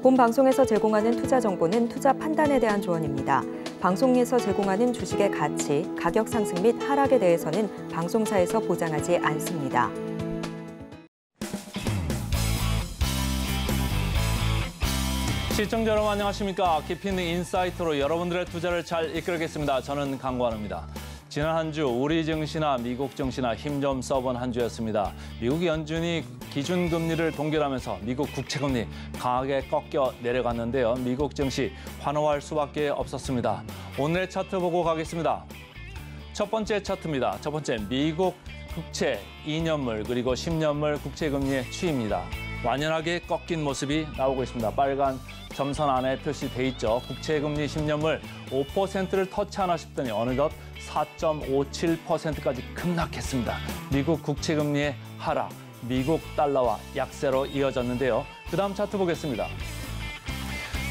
본 방송에서 제공하는 투자 정보는 투자 판단에 대한 조언입니다. 방송에서 제공하는 주식의 가치, 가격 상승 및 하락에 대해서는 방송사에서 보장하지 않습니다. 시청자 여러분 안녕하십니까? 깊이 있는 인사이트로 여러분들의 투자를 잘 이끌겠습니다. 저는 강관우입니다. 지난 한 주 우리 증시나 미국 증시나 힘 좀 써본 한 주였습니다. 미국 연준이 기준금리를 동결하면서 미국 국채금리 강하게 꺾여 내려갔는데요. 미국 증시 환호할 수밖에 없었습니다. 오늘의 차트 보고 가겠습니다. 첫 번째 차트입니다. 첫 번째 미국 국채 2년물 그리고 10년물 국채금리의 추이입니다. 완연하게 꺾인 모습이 나오고 있습니다. 빨간 점선 안에 표시돼 있죠. 국채금리 10년물 5%를 터치하나 싶더니 어느덧 4.57%까지 급락했습니다. 미국 국채금리의 하락, 미국 달러와 약세로 이어졌는데요. 그다음 차트 보겠습니다.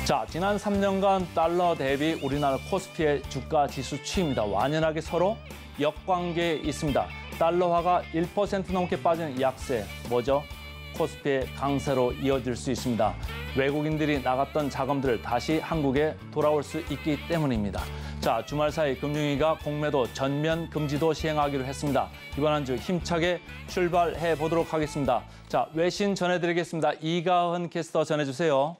자, 지난 3년간 달러 대비 우리나라 코스피의 주가 지수 추이입니다. 완연하게 서로 역관계에 있습니다. 달러화가 1% 넘게 빠진 약세, 뭐죠? 코스피의 강세로 이어질 수 있습니다. 외국인들이 나갔던 자금들 다시 한국에 돌아올 수 있기 때문입니다. 자, 주말 사이 금융위가 공매도 전면 금지도 시행하기로 했습니다. 이번 한 주 힘차게 출발해 보도록 하겠습니다. 자, 외신 전해드리겠습니다. 이가은 캐스터 전해주세요.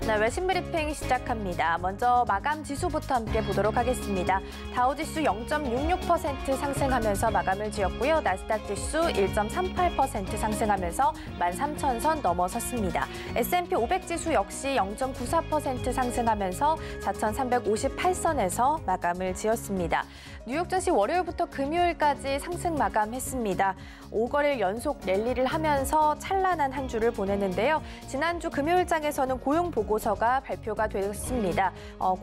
네, 외신 브리핑 시작합니다. 먼저 마감 지수부터 함께 보도록 하겠습니다. 다우지수 0.66% 상승하면서 마감을 지었고요. 나스닥 지수 1.38% 상승하면서 13,000선 넘어섰습니다. S&P 500 지수 역시 0.94% 상승하면서 4,358선에서 마감을 지었습니다. 뉴욕 증시 월요일부터 금요일까지 상승 마감했습니다. 5거래일 연속 랠리를 하면서 찬란한 한 주를 보냈는데요. 지난주 금요일장에서는 고용 보고서가 발표가 됐습니다.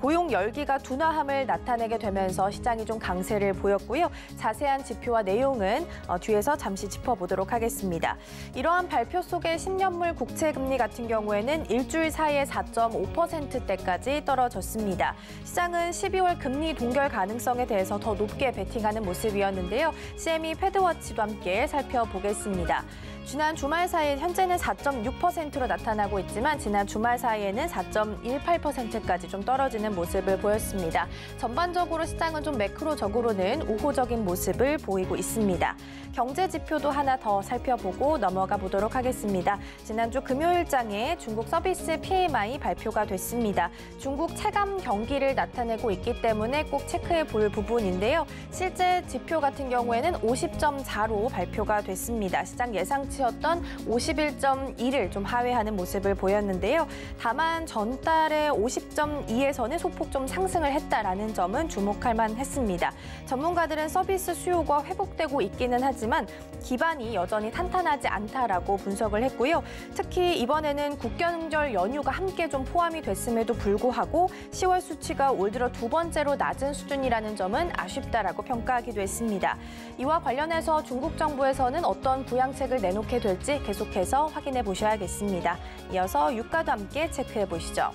고용 열기가 둔화함을 나타내게 되면서 시장이 좀 강세를 보였고요. 자세한 지표와 내용은 뒤에서 잠시 짚어보도록 하겠습니다. 이러한 발표 속에 10년물 국채금리 같은 경우에는 일주일 사이에 4.5%대까지 떨어졌습니다. 시장은 12월 금리 동결 가능성에 대해서 더 높게 베팅하는 모습이었는데요. CME 패드워치도 함께 살펴보겠습니다. 지난 주말 사이 현재는 4.6%로 나타나고 있지만 지난 주말 사이에는 4.18%까지 좀 떨어지는 모습을 보였습니다. 전반적으로 시장은 좀 매크로적으로는 우호적인 모습을 보이고 있습니다. 경제 지표도 하나 더 살펴보고 넘어가 보도록 하겠습니다. 지난주 금요일장에 중국 서비스 PMI 발표가 됐습니다. 중국 체감 경기를 나타내고 있기 때문에 꼭 체크해 볼 부분인데요. 실제 지표 같은 경우에는 50.4로 발표가 됐습니다. 시장 예상치였던 51.2를 좀 하회하는 모습을 보였는데요. 다만 전달에 50.2에서는 소폭 좀 상승을 했다라는 점은 주목할 만했습니다. 전문가들은 서비스 수요가 회복되고 있기는 하지만 기반이 여전히 탄탄하지 않다라고 분석을 했고요. 특히 이번에는 국경절 연휴가 함께 좀 포함이 됐음에도 불구하고 10월 수치가 올 들어 두 번째로 낮은 수준이라는 점은 아쉽다라고 평가하기도 했습니다. 이와 관련해서 중국 정부에서는 어떤 부양책을 내놓게 될지 계속해서 확인해 보셔야겠습니다. 이어서 유가도 함께 체크해 보시죠.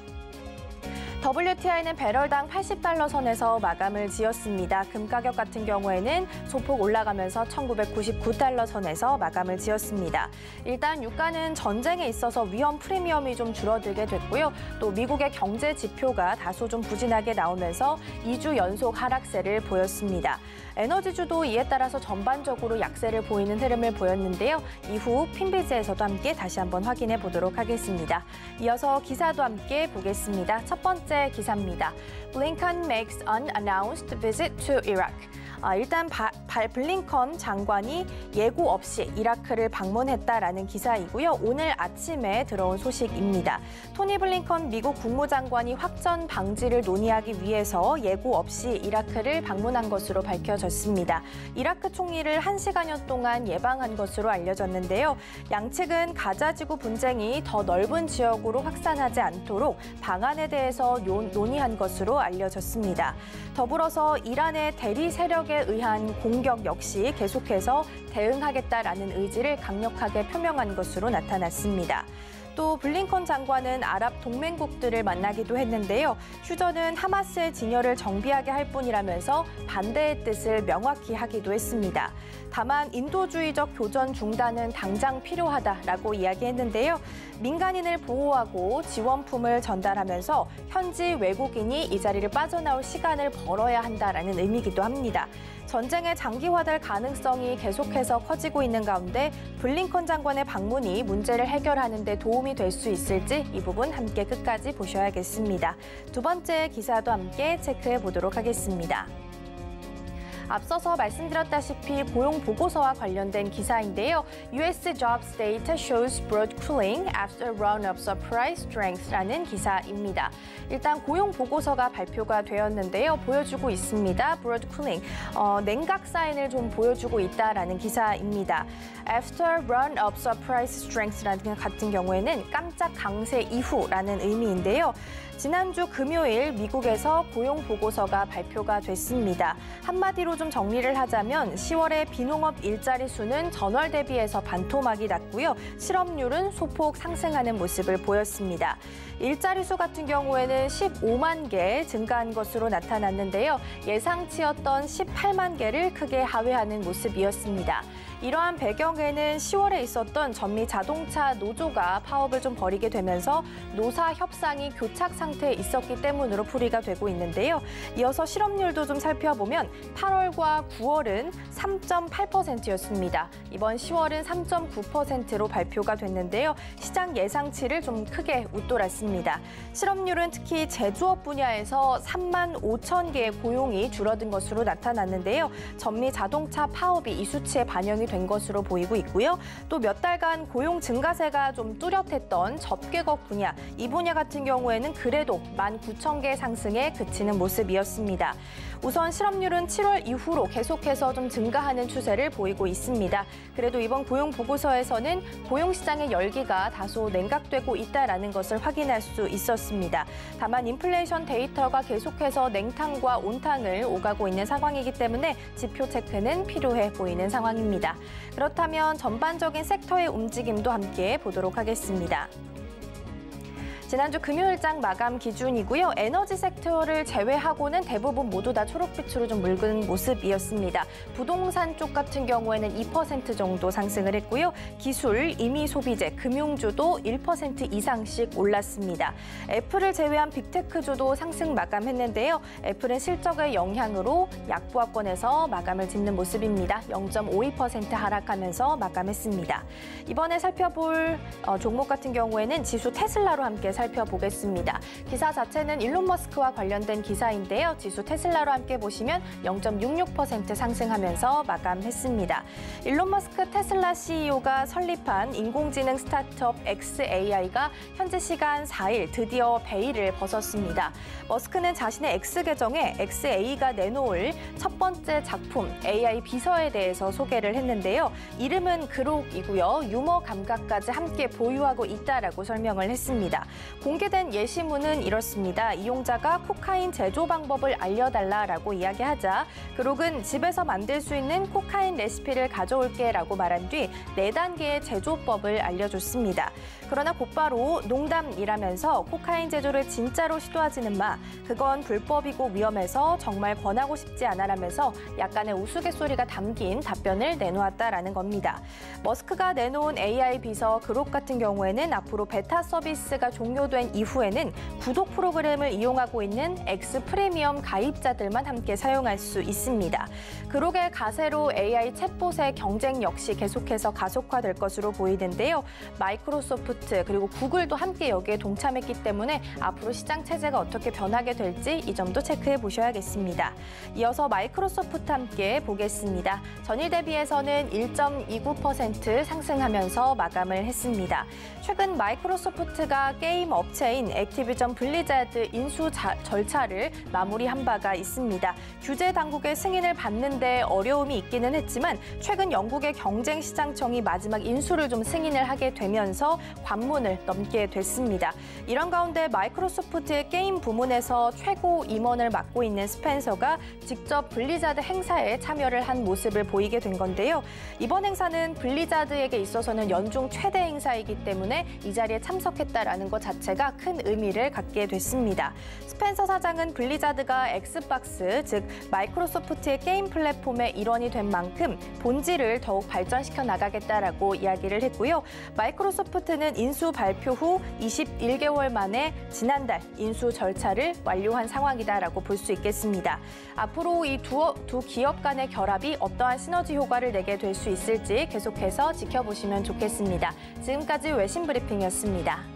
WTI는 배럴당 80달러 선에서 마감을 지었습니다. 금 가격 같은 경우에는 소폭 올라가면서 1999달러 선에서 마감을 지었습니다. 일단 유가는 전쟁에 있어서 위험 프리미엄이 좀 줄어들게 됐고요. 또 미국의 경제 지표가 다소 좀 부진하게 나오면서 2주 연속 하락세를 보였습니다. 에너지주도 이에 따라서 전반적으로 약세를 보이는 흐름을 보였는데요. 이후 핀비즈에서도 함께 다시 한번 확인해 보도록 하겠습니다. 이어서 기사도 함께 보겠습니다. 첫 번째 기사입니다. Blinken makes unannounced visit to Iraq. 일단 블링컨 장관이 예고 없이 이라크를 방문했다라는 기사이고요. 오늘 아침에 들어온 소식입니다. 토니 블링컨 미국 국무장관이 확전 방지를 논의하기 위해서 예고 없이 이라크를 방문한 것으로 밝혀졌습니다. 이라크 총리를 1시간여 동안 예방한 것으로 알려졌는데요. 양측은 가자지구 분쟁이 더 넓은 지역으로 확산하지 않도록 방안에 대해서 논의한 것으로 알려졌습니다. 더불어서 이란의 대리 세력에 의한 공격 역시 계속해서 대응하겠다라는 의지를 강력하게 표명한 것으로 나타났습니다. 또 블링컨 장관은 아랍 동맹국들을 만나기도 했는데요. 휴전은 하마스의 진열을 정비하게 할 뿐이라면서 반대의 뜻을 명확히 하기도 했습니다. 다만 인도주의적 교전 중단은 당장 필요하다라고 이야기했는데요. 민간인을 보호하고 지원품을 전달하면서 현지 외국인이 이 자리를 빠져나올 시간을 벌어야 한다라는 의미이기도 합니다. 전쟁의 장기화될 가능성이 계속해서 커지고 있는 가운데 블링컨 장관의 방문이 문제를 해결하는 데 도움이 될 수 있을지 이 부분 함께 끝까지 보셔야겠습니다. 두 번째 기사도 함께 체크해 보도록 하겠습니다. 앞서서 말씀드렸다시피 고용 보고서와 관련된 기사인데요. US Jobs Data shows broad cooling after round of surprise strength라는 기사입니다. 일단 고용 보고서가 발표가 되었는데요. 보여주고 있습니다. broad cooling, 냉각 사인을 좀 보여주고 있다라는 기사입니다. After round of surprise strength라는 같은 경우에는 깜짝 강세 이후라는 의미인데요. 지난주 금요일 미국에서 고용 보고서가 발표가 됐습니다. 한마디로 좀 정리를 하자면 10월의 비농업 일자리 수는 전월 대비해서 반토막이 났고요. 실업률은 소폭 상승하는 모습을 보였습니다. 일자리 수 같은 경우에는 15만 개 증가한 것으로 나타났는데요. 예상치였던 18만 개를 크게 하회하는 모습이었습니다. 이러한 배경에는 10월에 있었던 전미 자동차 노조가 파업을 좀 벌이게 되면서 노사 협상이 교착 상태에 있었기 때문으로 풀이가 되고 있는데요. 이어서 실업률도 좀 살펴보면 8월과 9월은 3.8%였습니다. 이번 10월은 3.9%로 발표가 됐는데요. 시장 예상치를 좀 크게 웃돌았습니다. 실업률은 특히 제조업 분야에서 3만 5천 개의 고용이 줄어든 것으로 나타났는데요. 전미 자동차 파업이 이 수치에 반영이 된 것으로 보이고 있고요. 또 몇 달간 고용 증가세가 좀 뚜렷했던 접객업 분야, 이 분야 같은 경우에는 그래도 19,000개 상승에 그치는 모습이었습니다. 우선 실업률은 7월 이후로 계속해서 좀 증가하는 추세를 보이고 있습니다. 그래도 이번 고용 보고서에서는 고용 시장의 열기가 다소 냉각되고 있다라는 것을 확인할 수 있었습니다. 다만 인플레이션 데이터가 계속해서 냉탕과 온탕을 오가고 있는 상황이기 때문에 지표 체크는 필요해 보이는 상황입니다. 그렇다면 전반적인 섹터의 움직임도 함께 보도록 하겠습니다. 지난주 금요일장 마감 기준이고요. 에너지 섹터를 제외하고는 대부분 모두 다 초록빛으로 좀 묽은 모습이었습니다. 부동산 쪽 같은 경우에는 2% 정도 상승을 했고요. 기술, 임의 소비재, 금융주도 1% 이상씩 올랐습니다. 애플을 제외한 빅테크주도 상승 마감했는데요. 애플은 실적의 영향으로 약보합권에서 마감을 짓는 모습입니다. 0.52% 하락하면서 마감했습니다. 이번에 살펴볼 종목 같은 경우에는 지수 테슬라로 함께 살펴보겠습니다. 기사 자체는 일론 머스크와 관련된 기사인데요. 지수 테슬라로 함께 보시면 0.66% 상승하면서 마감했습니다. 일론 머스크 테슬라 CEO가 설립한 인공지능 스타트업 xAI가 현지 시간 4일 드디어 베일을 벗었습니다. 머스크는 자신의 X 계정에 xAI가 내놓을 첫 번째 작품 AI 비서에 대해서 소개를 했는데요. 이름은 그록이고요. 유머 감각까지 함께 보유하고 있다라고 설명을 했습니다. 공개된 예시문은 이렇습니다. 이용자가 코카인 제조 방법을 알려달라라고 이야기하자 그록은 집에서 만들 수 있는 코카인 레시피를 가져올게라고 말한 뒤 4단계의 제조법을 알려줬습니다. 그러나 곧바로 농담이라면서 코카인 제조를 진짜로 시도하지는 마. 그건 불법이고 위험해서 정말 권하고 싶지 않아라면서 약간의 우스갯소리가 담긴 답변을 내놓았다라는 겁니다. 머스크가 내놓은 AI 비서 그록 같은 경우에는 앞으로 베타 서비스가 종료된 이후에는 구독 프로그램을 이용하고 있는 X 프리미엄 가입자들만 함께 사용할 수 있습니다. 그록의 가세로 AI 챗봇의 경쟁 역시 계속해서 가속화될 것으로 보이는데요. 마이크로소프트 그리고 구글도 함께 여기에 동참했기 때문에 앞으로 시장 체제가 어떻게 변하게 될지 이 점도 체크해 보셔야겠습니다. 이어서 마이크로소프트 함께 보겠습니다. 전일 대비해서는 1.29% 상승하면서 마감을 했습니다. 최근 마이크로소프트가 게임 게임 업체인 액티비전 블리자드 인수 절차를 마무리한 바가 있습니다. 규제 당국의 승인을 받는데 어려움이 있기는 했지만 최근 영국의 경쟁시장청이 마지막 인수를 좀 승인을 하게 되면서 관문을 넘게 됐습니다. 이런 가운데 마이크로소프트의 게임 부문에서 최고 임원을 맡고 있는 스펜서가 직접 블리자드 행사에 참여를 한 모습을 보이게 된 건데요. 이번 행사는 블리자드에게 있어서는 연중 최대 행사이기 때문에 이 자리에 참석했다라는 것 자체가 큰 의미를 갖게 됐습니다. 스펜서 사장은 블리자드가 엑스박스, 즉 마이크로소프트의 게임 플랫폼의 일원이 된 만큼 본질을 더욱 발전시켜 나가겠다라고 이야기를 했고요. 마이크로소프트는 인수 발표 후 21개월 만에 지난달 인수 절차를 완료한 상황이다라고 볼 수 있겠습니다. 앞으로 이 두 기업 간의 결합이 어떠한 시너지 효과를 내게 될 수 있을지 계속해서 지켜보시면 좋겠습니다. 지금까지 외신 브리핑이었습니다.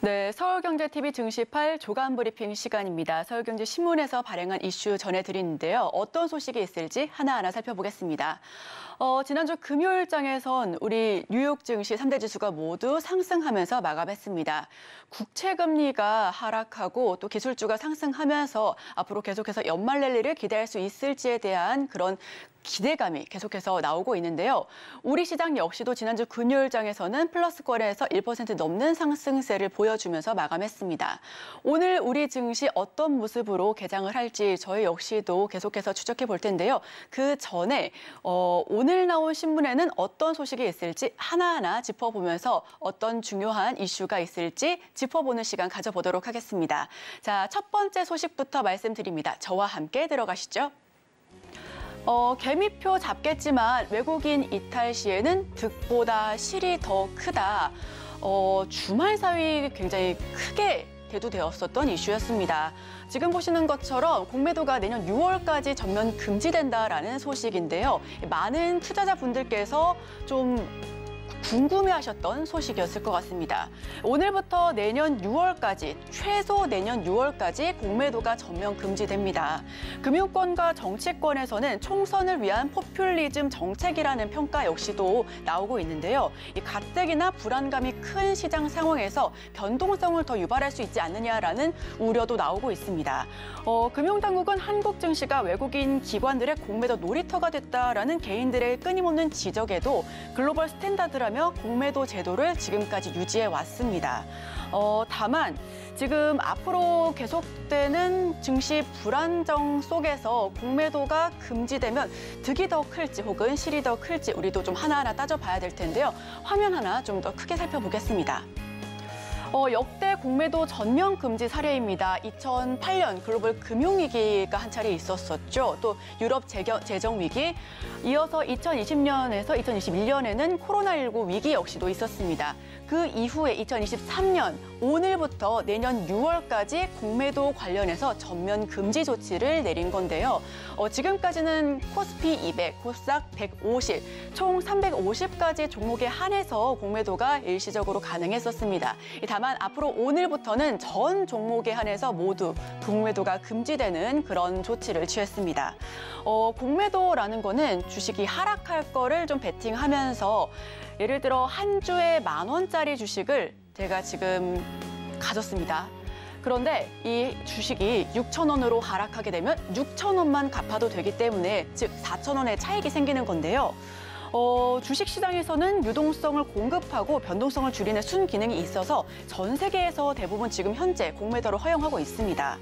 네, 서울경제TV 증시팔 조간 브리핑 시간입니다. 서울경제신문에서 발행한 이슈 전해드리는데요. 어떤 소식이 있을지 하나하나 살펴보겠습니다. 지난주 금요일장에선 우리 뉴욕 증시 3대 지수가 모두 상승하면서 마감했습니다. 국채 금리가 하락하고 또 기술주가 상승하면서 앞으로 계속해서 연말 랠리를 기대할 수 있을지에 대한 그런 기대감이 계속해서 나오고 있는데요. 우리 시장 역시도 지난주 금요일장에서는 플러스권에서 1% 넘는 상승세를 보여주면서 마감했습니다. 오늘 우리 증시 어떤 모습으로 개장을 할지 저희 역시도 계속해서 추적해 볼 텐데요. 그 전에 오늘 나온 신문에는 어떤 소식이 있을지 하나하나 짚어보면서 어떤 중요한 이슈가 있을지 짚어보는 시간 가져보도록 하겠습니다. 자, 첫 번째 소식부터 말씀드립니다. 저와 함께 들어가시죠. 개미표 잡겠지만 외국인 이탈 시에는 득보다 실이 더 크다. 주말 사이 굉장히 크게 대두되었었던 이슈였습니다. 지금 보시는 것처럼 공매도가 내년 6월까지 전면 금지된다라는 소식인데요. 많은 투자자분들께서 좀 궁금해하셨던 소식이었을 것 같습니다. 오늘부터 내년 6월까지, 최소 내년 6월까지 공매도가 전면 금지됩니다. 금융권과 정치권에서는 총선을 위한 포퓰리즘 정책이라는 평가 역시도 나오고 있는데요. 이 가뜩이나 불안감이 큰 시장 상황에서 변동성을 더 유발할 수 있지 않느냐라는 우려도 나오고 있습니다. 금융당국은 한국 증시가 외국인 기관들의 공매도 놀이터가 됐다라는 개인들의 끊임없는 지적에도 글로벌 스탠다드라며 공매도 제도를 지금까지 유지해 왔습니다. 다만 지금 앞으로 계속되는 증시 불안정 속에서 공매도가 금지되면 득이 더 클지 혹은 실이 더 클지 우리도 좀 하나하나 따져봐야 될 텐데요. 화면 하나 좀 더 크게 살펴보겠습니다. 역대 공매도 전면 금지 사례입니다. 2008년 글로벌 금융위기가 한 차례 있었었죠. 또 유럽 재정위기, 이어서 2020년에서 2021년에는 코로나19 위기 역시도 있었습니다. 그 이후에 2023년 오늘부터 내년 6월까지 공매도 관련해서 전면 금지 조치를 내린 건데요. 지금까지는 코스피 200, 코스닥 150, 총 350가지 종목에 한해서 공매도가 일시적으로 가능했었습니다. 다만 앞으로 오늘부터는 전 종목에 한해서 모두 공매도가 금지되는 그런 조치를 취했습니다. 공매도라는 거는 주식이 하락할 거를 좀 베팅하면서 예를 들어 한 주에 10,000원짜리 주식을 제가 지금 가졌습니다. 그런데 이 주식이 6,000원으로 하락하게 되면 6,000원만 갚아도 되기 때문에 즉 4,000원의 차익이 생기는 건데요. 주식시장에서는 유동성을 공급하고 변동성을 줄이는 순기능이 있어서 전 세계에서 대부분 지금 현재 공매도를 허용하고 있습니다.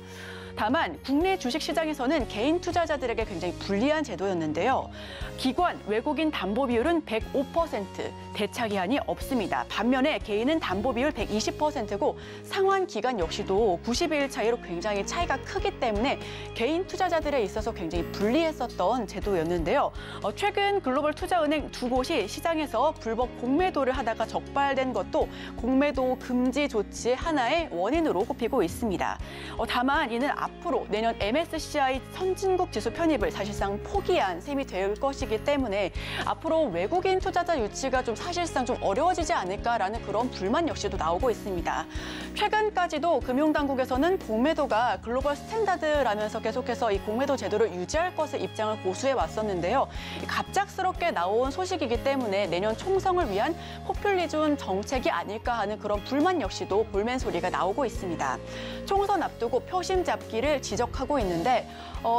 다만 국내 주식시장에서는 개인 투자자들에게 굉장히 불리한 제도였는데요. 기관, 외국인 담보 비율은 105%, 대차 기한이 없습니다. 반면에 개인은 담보 비율 120%고 상환 기간 역시도 90일 차이로 굉장히 차이가 크기 때문에 개인 투자자들에 있어서 굉장히 불리했었던 제도였는데요. 최근 글로벌 투자은행 두 곳이 시장에서 불법 공매도를 하다가 적발된 것도 공매도 금지 조치의 하나의 원인으로 꼽히고 있습니다. 다만 이는 앞으로 내년 MSCI 선진국 지수 편입을 사실상 포기한 셈이 될 것이기 때문에 앞으로 외국인 투자자 유치가 좀 사실상 좀 어려워지지 않을까라는 그런 불만 역시도 나오고 있습니다. 최근까지도 금융당국에서는 공매도가 글로벌 스탠다드라면서 계속해서 이 공매도 제도를 유지할 것을 입장을 고수해 왔었는데요. 갑작스럽게 나온 소식이기 때문에 내년 총선을 위한 포퓰리즘 정책이 아닐까 하는 그런 불만 역시도 볼멘 소리가 나오고 있습니다. 총선 앞두고 표심 잡기를 지적하고 있는데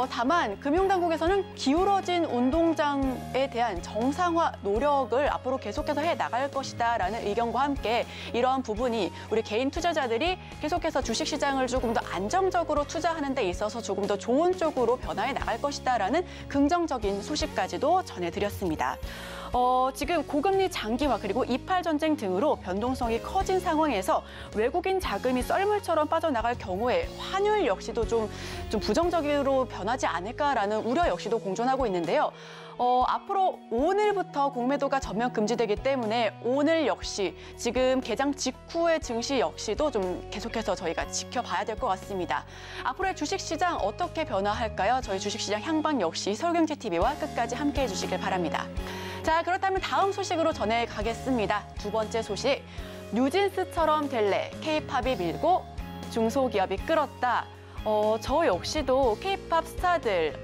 다만 금융당국에서는 기울어진 운동장에 대한 정상화 노력을 앞으로 계속해서 해나갈 것이다라는 의견과 함께 이러한 부분이 우리 개인 투자자들이 계속해서 주식시장을 조금 더 안정적으로 투자하는 데 있어서 조금 더 좋은 쪽으로 변화해 나갈 것이다라는 긍정적인 소식까지도 전해드렸습니다. 지금 고금리 장기화 그리고 이팔 전쟁 등으로 변동성이 커진 상황에서 외국인 자금이 썰물처럼 빠져나갈 경우에 환율 역시도 좀 부정적으로 변하지 않을까라는 우려 역시도 공존하고 있는데요. 앞으로 오늘부터 공매도가 전면 금지되기 때문에 오늘 역시 지금 개장 직후의 증시 역시도 좀 계속해서 저희가 지켜봐야 될 것 같습니다. 앞으로의 주식시장 어떻게 변화할까요? 저희 주식시장 향방 역시 서울경제TV와 끝까지 함께해 주시길 바랍니다. 자, 그렇다면 다음 소식으로 전해가겠습니다. 두 번째 소식, 뉴진스처럼 될래, K-팝이 밀고 중소기업이 끌었다. 저 역시도 K-팝 스타들,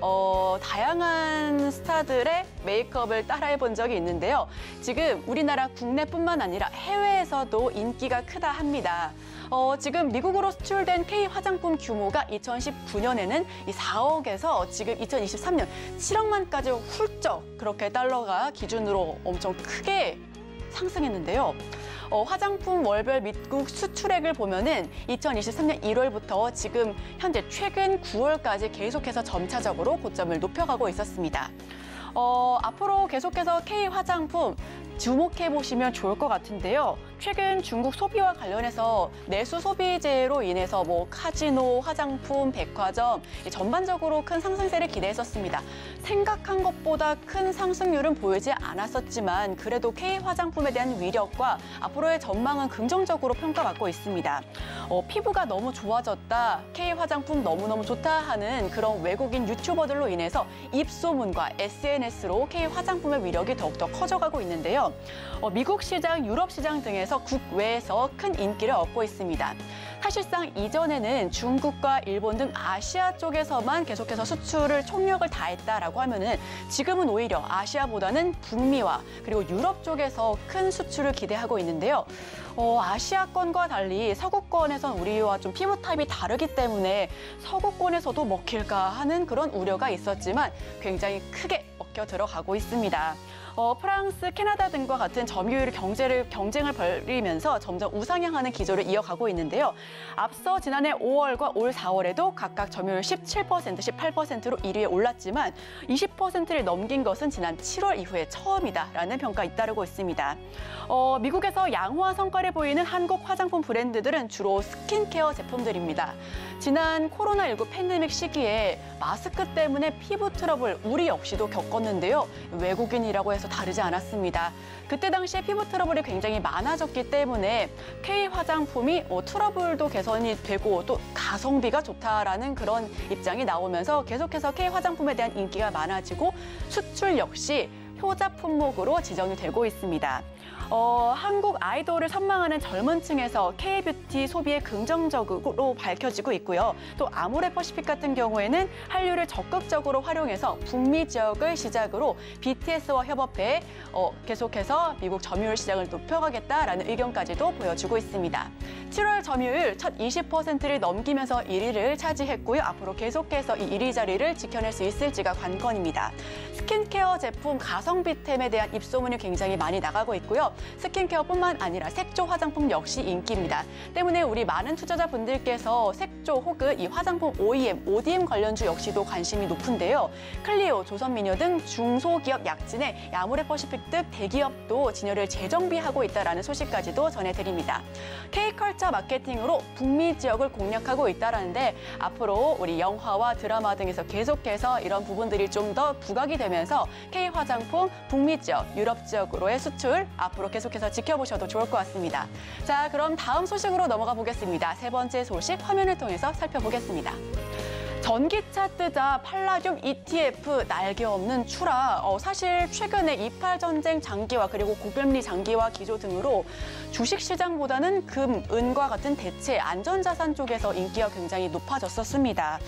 다양한 스타들의 메이크업을 따라해본 적이 있는데요. 지금 우리나라 국내뿐만 아니라 해외에서도 인기가 크다 합니다. 지금 미국으로 수출된 K 화장품 규모가 2019년에는 이 4억에서 지금 2023년 7억만까지 훌쩍 그렇게 달러가 기준으로 엄청 크게 상승했는데요. 화장품 월별 미국 수출액을 보면은 2023년 1월부터 지금 현재 최근 9월까지 계속해서 점차적으로 고점을 높여가고 있었습니다. 앞으로 계속해서 K 화장품 주목해 보시면 좋을 것 같은데요. 최근 중국 소비와 관련해서 내수 소비재로 인해서 카지노, 화장품, 백화점 전반적으로 큰 상승세를 기대했었습니다. 생각한 것보다 큰 상승률은 보이지 않았었지만 그래도 K 화장품에 대한 위력과 앞으로의 전망은 긍정적으로 평가받고 있습니다. 피부가 너무 좋아졌다, K 화장품 너무너무 좋다 하는 그런 외국인 유튜버들로 인해서 입소문과 SNS로 K 화장품의 위력이 더욱더 커져가고 있는데요. 미국 시장, 유럽 시장 등에서 국외에서 큰 인기를 얻고 있습니다. 사실상 이전에는 중국과 일본 등 아시아 쪽에서만 계속해서 수출을 총력을 다했다라고 하면은 지금은 오히려 아시아보다는 북미와 그리고 유럽 쪽에서 큰 수출을 기대하고 있는데요. 아시아권과 달리 서구권에선 우리와 좀 피부 타입이 다르기 때문에 서구권에서도 먹힐까 하는 그런 우려가 있었지만 굉장히 크게 먹혀 들어가고 있습니다. 프랑스, 캐나다 등과 같은 점유율 경쟁을 벌이면서 점점 우상향하는 기조를 이어가고 있는데요. 앞서 지난해 5월과 올 4월에도 각각 점유율 17%, 18%로 1위에 올랐지만 20%를 넘긴 것은 지난 7월 이후에 처음이다라는 평가 잇따르고 있습니다. 미국에서 양호한 성과를 보이는 한국 화장품 브랜드들은 주로 스킨케어 제품들입니다. 지난 코로나19 팬데믹 시기에 마스크 때문에 피부 트러블 우리 역시도 겪었는데요. 외국인이라고 해서 다르지 않았습니다. 그때 당시에 피부 트러블이 굉장히 많아졌기 때문에 K 화장품이 트러블도 개선이 되고 또 가성비가 좋다라는 그런 입장이 나오면서 계속해서 K 화장품에 대한 인기가 많아지고 수출 역시 효자 품목으로 지정이 되고 있습니다. 한국 아이돌을 선망하는 젊은 층에서 K-뷰티 소비에 긍정적으로 밝혀지고 있고요. 또 아모레퍼시픽 같은 경우에는 한류를 적극적으로 활용해서 북미 지역을 시작으로 BTS와 협업해 계속해서 미국 점유율 시장을 높여가겠다라는 의견까지도 보여주고 있습니다. 7월 점유율 첫 20%를 넘기면서 1위를 차지했고요. 앞으로 계속해서 이 1위 자리를 지켜낼 수 있을지가 관건입니다. 스킨케어 제품 가성비템에 대한 입소문이 굉장히 많이 나가고 있고요. 스킨케어뿐만 아니라 색조 화장품 역시 인기입니다. 때문에 우리 많은 투자자분들께서 색조 혹은 이 화장품 OEM, ODM 관련주 역시도 관심이 높은데요. 클리오, 조선미녀 등 중소기업 약진에 아모레퍼시픽 등 대기업도 진열을 재정비하고 있다는 소식까지도 전해드립니다. K컬처 마케팅으로 북미 지역을 공략하고 있다는데 앞으로 우리 영화와 드라마 등에서 계속해서 이런 부분들이 좀 더 부각이 되면서 K화장품 북미 지역, 유럽 지역으로의 수출 앞으로 계속해서 지켜보셔도 좋을 것 같습니다. 자, 그럼 다음 소식으로 넘어가 보겠습니다. 세 번째 소식 화면을 통해서 살펴보겠습니다. 전기차 뜨자 팔라듐 ETF 날개 없는 추락. 사실 최근에 이팔 전쟁 장기화 그리고 고금리 장기화 기조 등으로 주식시장보다는 금, 은과 같은 대체 안전자산 쪽에서 인기가 굉장히 높아졌었습니다.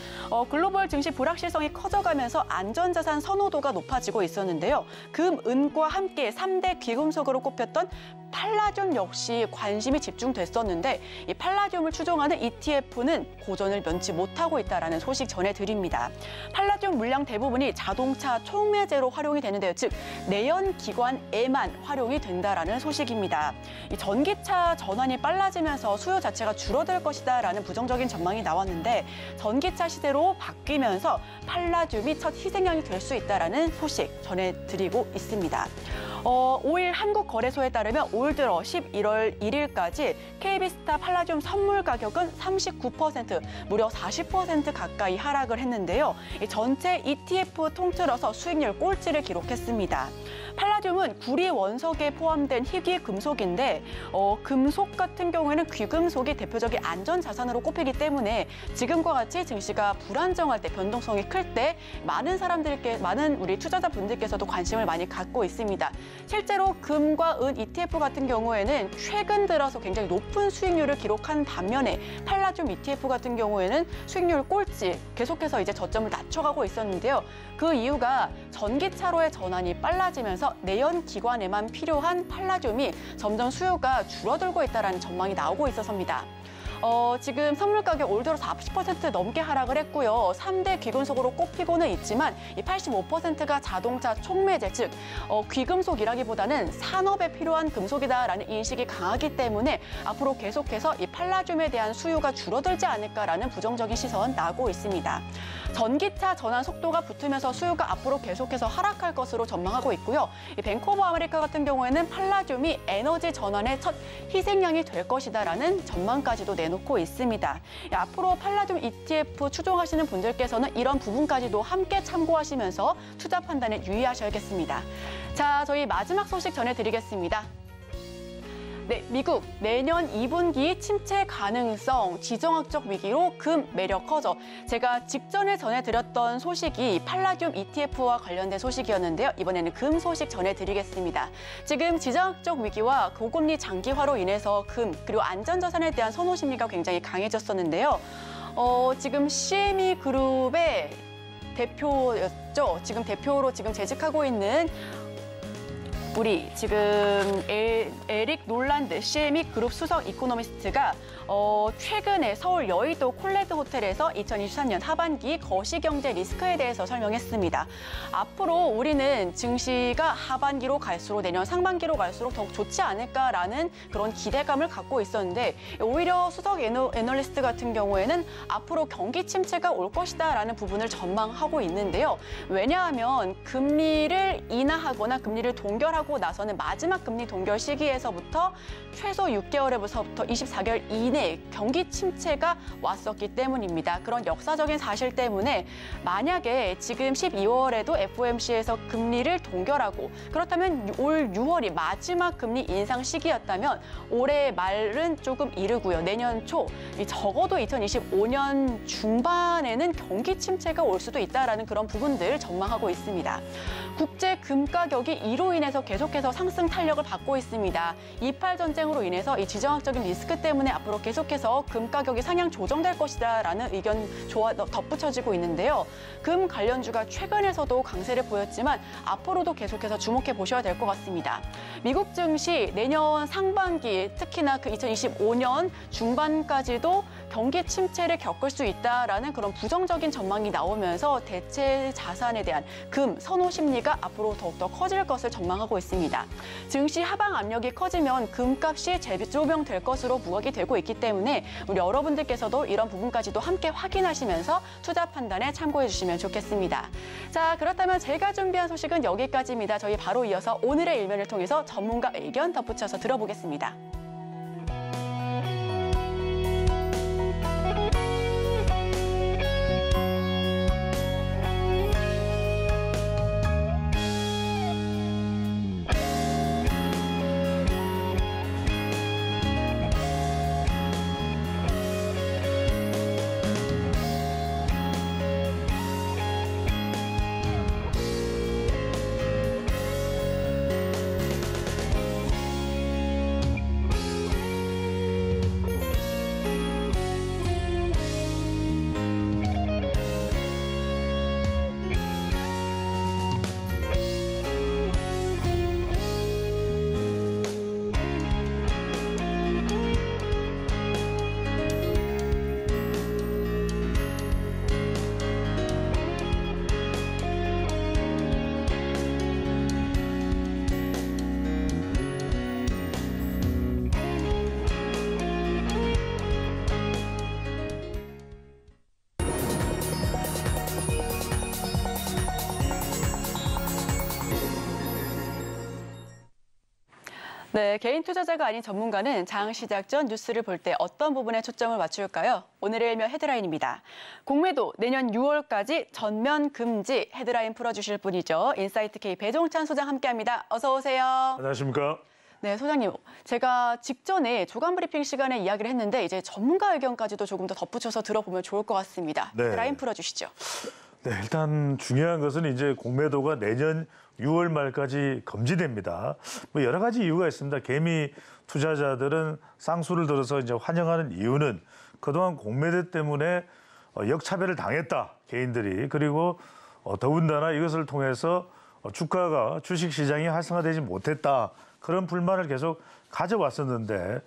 글로벌 증시 불확실성이 커져가면서 안전자산 선호도가 높아지고 있었는데요. 금, 은과 함께 3대 귀금속으로 꼽혔던 팔라듐 역시 관심이 집중됐었는데 이 팔라듐을 추종하는 ETF는 고전을 면치 못하고 있다는 소식 전해드립니다. 팔라듐 물량 대부분이 자동차 촉매제로 활용이 되는데요. 즉 내연기관에만 활용이 된다는 소식입니다. 이 전기차 전환이 빨라지면서 수요 자체가 줄어들 것이다라는 부정적인 전망이 나왔는데 전기차 시대로 바뀌면서 팔라듐이 첫 희생양이 될 수 있다는 소식 전해드리고 있습니다. 5일 한국거래소에 따르면 올 들어 11월 1일까지 KB스타 팔라듐 선물 가격은 39%, 무려 40% 가까이 하락을 했는데요. 전체 ETF 통틀어서 수익률 꼴찌를 기록했습니다. 팔라듐은 구리 원석에 포함된 희귀 금속인데 금속 같은 경우에는 귀금속이 대표적인 안전자산으로 꼽히기 때문에 지금과 같이 증시가 불안정할 때, 변동성이 클 때 많은 우리 투자자분들께서도 관심을 많이 갖고 있습니다. 실제로 금과 은 ETF 같은 경우에는 최근 들어서 굉장히 높은 수익률을 기록한 반면에 팔라듐 ETF 같은 경우에는 수익률 꼴찌, 계속해서 이제 저점을 낮춰가고 있었는데요. 그 이유가 전기차로의 전환이 빨라지면서 내연기관에만 필요한 팔라듐이 점점 수요가 줄어들고 있다는 전망이 나오고 있어서입니다. 지금 선물 가격 올 들어서 40% 넘게 하락을 했고요. 3대 귀금속으로 꼽히고는 있지만 이 85%가 자동차 촉매제, 즉 귀금속이라기보다는 산업에 필요한 금속이다라는 인식이 강하기 때문에 앞으로 계속해서 이 팔라듐에 대한 수요가 줄어들지 않을까라는 부정적인 시선 나오고 있습니다. 전기차 전환 속도가 붙으면서 수요가 앞으로 계속해서 하락할 것으로 전망하고 있고요. 이 뱅크 오브 아메리카 같은 경우에는 팔라듐이 에너지 전환의 첫 희생양이 될 것이다라는 전망까지도 내놓고 있습니다. 앞으로 팔라듐 ETF 추종하시는 분들께서는 이런 부분까지도 함께 참고하시면서 투자 판단에 유의하셔야겠습니다. 자, 저희 마지막 소식 전해드리겠습니다. 네, 미국 내년 2분기 침체 가능성, 지정학적 위기로 금 매력 커져. 제가 직전에 전해드렸던 소식이 팔라듐 ETF와 관련된 소식이었는데요. 이번에는 금 소식 전해드리겠습니다. 지금 지정학적 위기와 고금리 장기화로 인해서 금, 그리고 안전자산에 대한 선호 심리가 굉장히 강해졌었는데요. 지금 CME 그룹의 대표였죠. 지금 대표로 재직하고 있는 우리 지금 에릭 놀란드 CME 그룹 수석 이코노미스트가 최근에 서울 여의도 콜레드 호텔에서 2023년 하반기 거시경제 리스크에 대해서 설명했습니다. 앞으로 우리는 증시가 하반기로 갈수록 내년 상반기로 갈수록 더욱 좋지 않을까라는 그런 기대감을 갖고 있었는데 오히려 수석 애널리스트 같은 경우에는 앞으로 경기 침체가 올 것이다라는 부분을 전망하고 있는데요. 왜냐하면 금리를 인하하거나 금리를 동결하고 나서는 마지막 금리 동결 시기에서부터 최소 6개월에서부터 24개월 이내 경기 침체가 왔었기 때문입니다. 그런 역사적인 사실 때문에 만약에 지금 12월에도 FOMC에서 금리를 동결하고 그렇다면 올 6월이 마지막 금리 인상 시기였다면 올해 말은 조금 이르고요. 내년 초, 적어도 2025년 중반에는 경기 침체가 올 수도 있다는 그런 부분들 전망하고 있습니다. 국제 금 가격이 이로 인해서 계속 계속해서 상승 탄력을 받고 있습니다. 28 전쟁으로 인해서 이 지정학적인 리스크 때문에 앞으로 계속해서 금 가격이 상향 조정될 것이다라는 의견 덧붙여지고 있는데요. 금 관련주가 최근에서도 강세를 보였지만 앞으로도 계속해서 주목해 보셔야 될 것 같습니다. 미국 증시 내년 상반기, 특히나 그 2025년 중반까지도 경기 침체를 겪을 수 있다라는 그런 부정적인 전망이 나오면서 대체 자산에 대한 금 선호 심리가 앞으로 더욱더 커질 것을 전망하고 있습니다. 증시 하방 압력이 커지면 금값이 재조명될 것으로 부각이 되고 있기 때문에 우리 여러분들께서도 이런 부분까지도 함께 확인하시면서 투자 판단에 참고해 주시면 좋겠습니다. 자, 그렇다면 제가 준비한 소식은 여기까지입니다. 저희 바로 이어서 오늘의 일면을 통해서 전문가 의견 덧붙여서 들어보겠습니다. 네, 개인 투자자가 아닌 전문가는 장 시작 전 뉴스를 볼 때 어떤 부분에 초점을 맞출까요? 오늘의 일면 헤드라인입니다. 공매도 내년 6월까지 전면 금지 헤드라인 풀어주실 분이죠. 인사이트K 배종찬 소장 함께합니다. 어서 오세요. 안녕하십니까? 네, 소장님. 제가 직전에 주간 브리핑 시간에 이야기를 했는데 이제 전문가 의견까지도 조금 더 덧붙여서 들어보면 좋을 것 같습니다. 네. 헤드라인 풀어주시죠. 네, 일단 중요한 것은 이제 공매도가 내년 6월 말까지 금지됩니다. 뭐 여러 가지 이유가 있습니다. 개미 투자자들은 쌍수를 들어서 이제 환영하는 이유는 그동안 공매도 때문에 역차별을 당했다, 개인들이. 그리고 더군다나 이것을 통해서 주가가 주식시장이 활성화되지 못했다. 그런 불만을 계속 가져왔었는데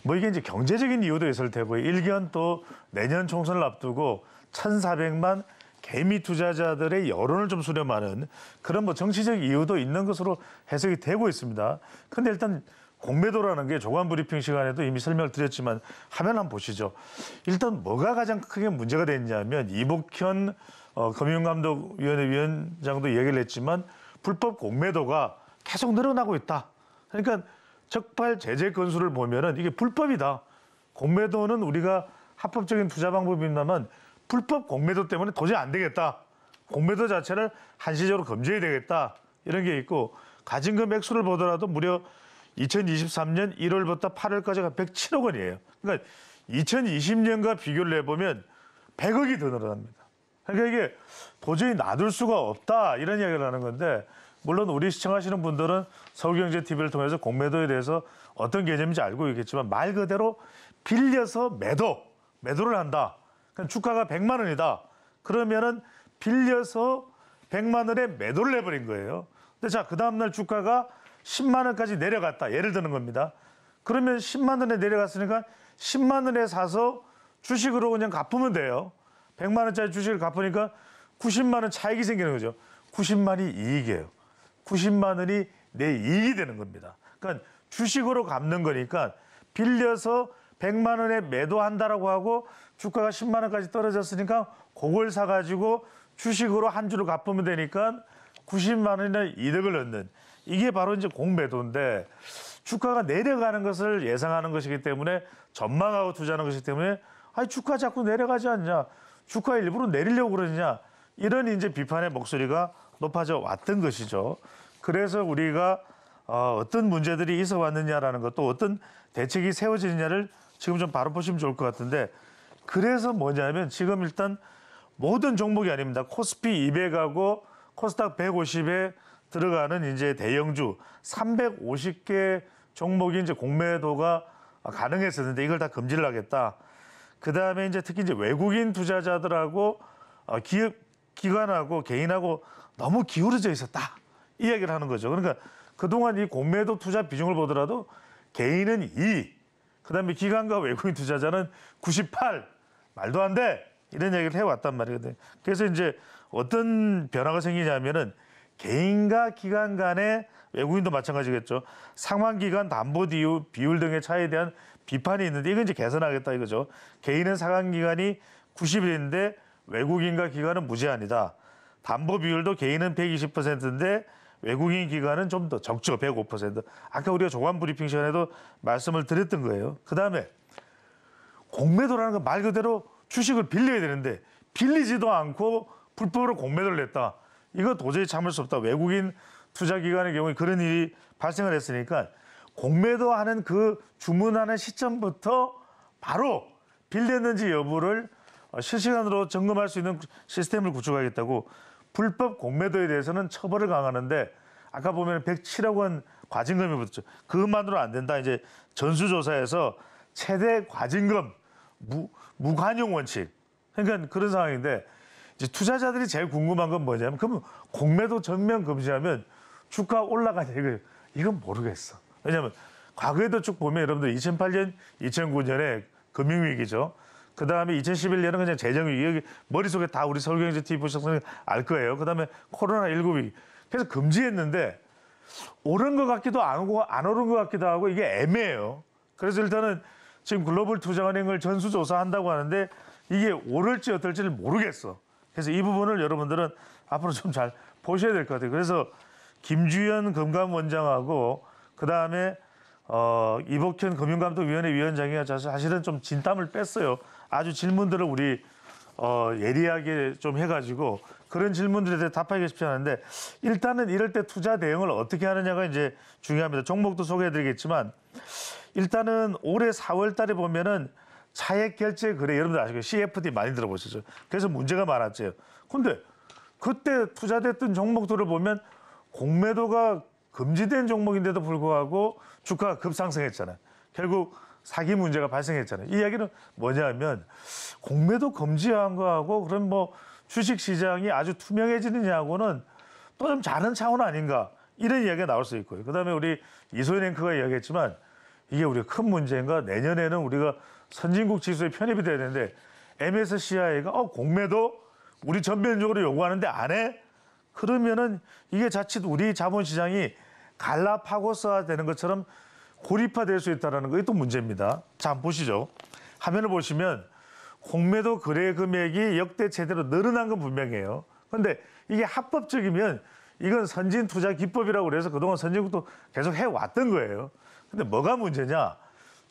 뭐 이게 이제 경제적인 이유도 있을 테고 일견 또 내년 총선을 앞두고 1,400만 개미 투자자들의 여론을 좀 수렴하는 그런 뭐 정치적 이유도 있는 것으로 해석이 되고 있습니다. 그런데 일단 공매도라는 게 조간 브리핑 시간에도 이미 설명을 드렸지만 화면 한번 보시죠. 일단 뭐가 가장 크게 문제가 됐냐면 이복현 금융감독위원회 위원장도 얘기를 했지만 불법 공매도가 계속 늘어나고 있다. 그러니까 적발 제재 건수를 보면은 이게 불법이다. 공매도는 우리가 합법적인 투자 방법입니다만 불법 공매도 때문에 도저히 안 되겠다. 공매도 자체를 한시적으로 금지해야 되겠다. 이런 게 있고 가진 그 액수를 보더라도 무려 2023년 1월부터 8월까지가 107억 원이에요. 그러니까 2020년과 비교를 해보면 100억이 더 늘어납니다. 그러니까 이게 도저히 놔둘 수가 없다. 이런 이야기를 하는 건데 물론 우리 시청하시는 분들은 서울경제TV를 통해서 공매도에 대해서 어떤 개념인지 알고 있겠지만 말 그대로 빌려서 매도를 한다. 그러니까 주가가 100만 원이다. 그러면은 빌려서 100만 원에 매도를 해버린 거예요. 근데 자, 그 다음날 주가가 10만 원까지 내려갔다. 예를 드는 겁니다. 그러면 10만 원에 내려갔으니까 10만 원에 사서 주식으로 그냥 갚으면 돼요. 100만 원짜리 주식을 갚으니까 90만 원 차익이 생기는 거죠. 90만이 이익이에요. 90만 원이 내 이익이 되는 겁니다. 그러니까 주식으로 갚는 거니까 빌려서 100만 원에 매도한다라고 하고 주가가 10만 원까지 떨어졌으니까 그걸 사가지고 주식으로 한 주를 갚으면 되니까 90만 원의 이득을 얻는 이게 바로 이제 공매도인데 주가가 내려가는 것을 예상하는 것이기 때문에 전망하고 투자하는 것이기 때문에 아니 주가 자꾸 내려가지 않냐, 주가 일부러 내리려고 그러느냐 이런 이제 비판의 목소리가 높아져 왔던 것이죠. 그래서 우리가 어떤 문제들이 있어 왔느냐라는 것도 어떤 대책이 세워지느냐를 지금 좀 바로 보시면 좋을 것 같은데 그래서 뭐냐면 지금 일단 모든 종목이 아닙니다. 코스피 200하고 코스닥 150에 들어가는 이제 대형주 350개 종목이 이제 공매도가 가능했었는데 이걸 다 금지를 하겠다. 그 다음에 이제 특히 이제 외국인 투자자들하고 기관하고 개인하고 너무 기울어져 있었다. 이 얘기를 하는 거죠. 그러니까 그동안 이 공매도 투자 비중을 보더라도 개인은 2, 그다음에 기관과 외국인 투자자는 98, 말도 안 돼. 이런 얘기를 해왔단 말이거든요. 그래서 이제 어떤 변화가 생기냐면은 개인과 기관 간의 외국인도 마찬가지겠죠. 상환기간 담보 비율 등의 차이에 대한 비판이 있는데 이건 이제 개선하겠다 이거죠. 개인은 상환기간이 90일인데 외국인과 기관은 무제한이다. 담보 비율도 개인은 120%인데 외국인 기관은 좀 더 적죠. 105%. 아까 우리가 조간 브리핑 시간에도 말씀을 드렸던 거예요. 그다음에 공매도라는 건 말 그대로 주식을 빌려야 되는데 빌리지도 않고 불법으로 공매도를 냈다. 이거 도저히 참을 수 없다. 외국인 투자기관의 경우에 그런 일이 발생을 했으니까 공매도하는 그 주문하는 시점부터 바로 빌렸는지 여부를 실시간으로 점검할 수 있는 시스템을 구축하겠다고. 불법 공매도에 대해서는 처벌을 강화하는데 아까 보면 107억 원 과징금이 붙었죠. 그것만으로 안 된다. 이제 전수조사에서 최대 과징금 무관용 원칙. 그러니까 그런 상황인데 이제 투자자들이 제일 궁금한 건 뭐냐면 그러면 공매도 전면 금지하면 주가 올라가냐 이건 모르겠어. 왜냐하면 과거에도 쭉 보면 여러분들 2008년, 2009년에 금융위기죠. 그다음에 2011년은 그냥 재정위기. 여기 머릿속에 다 우리 서울경제 TV 보셨으면 알 거예요. 그다음에 코로나19 위기. 그래서 금지했는데 오른 것 같기도 하고 안 오른 것 같기도 하고 이게 애매해요. 그래서 일단은 지금 글로벌 투자은행을 전수조사한다고 하는데 이게 오를지 어떨지를 모르겠어. 그래서 이 부분을 여러분들은 앞으로 좀 잘 보셔야 될 것 같아요. 그래서 김주현 금감원장하고 그다음에 이복현 금융감독위원회 위원장이 사실은 좀 진땀을 뺐어요. 아주 질문들을 우리 예리하게 좀 해가지고 그런 질문들에 대해 답하기가 쉽지 않은데 일단은 이럴 때 투자 대응을 어떻게 하느냐가 이제 중요합니다. 종목도 소개해드리겠지만 일단은 올해 4월 달에 보면은 차액 결제 거래 여러분들 아시고 CFD 많이 들어보셨죠. 그래서 문제가 많았죠. 근데 그때 투자됐던 종목들을 보면 공매도가 금지된 종목인데도 불구하고 주가가 급상승했잖아요. 결국 사기 문제가 발생했잖아요. 이 이야기는 뭐냐면 공매도 금지한 거하고 그럼 뭐 주식시장이 아주 투명해지느냐고는 또 좀 다른 차원 아닌가 이런 이야기가 나올 수 있고요. 그다음에 우리 이소연 앵커가 이야기했지만 이게 우리가 큰 문제인가 내년에는 우리가 선진국 지수에 편입이 돼야 되는데 MSCI가 공매도 우리 전면적으로 요구하는데 안 해? 그러면은 이게 자칫 우리 자본시장이 갈라파고스화 되는 것처럼 고립화될 수 있다는 게 또 문제입니다. 자, 한번 보시죠. 화면을 보시면 공매도 거래 금액이 역대 최대로 늘어난 건 분명해요. 그런데 이게 합법적이면 이건 선진 투자 기법이라고 그래서 그동안 선진국도 계속 해왔던 거예요. 근데 뭐가 문제냐?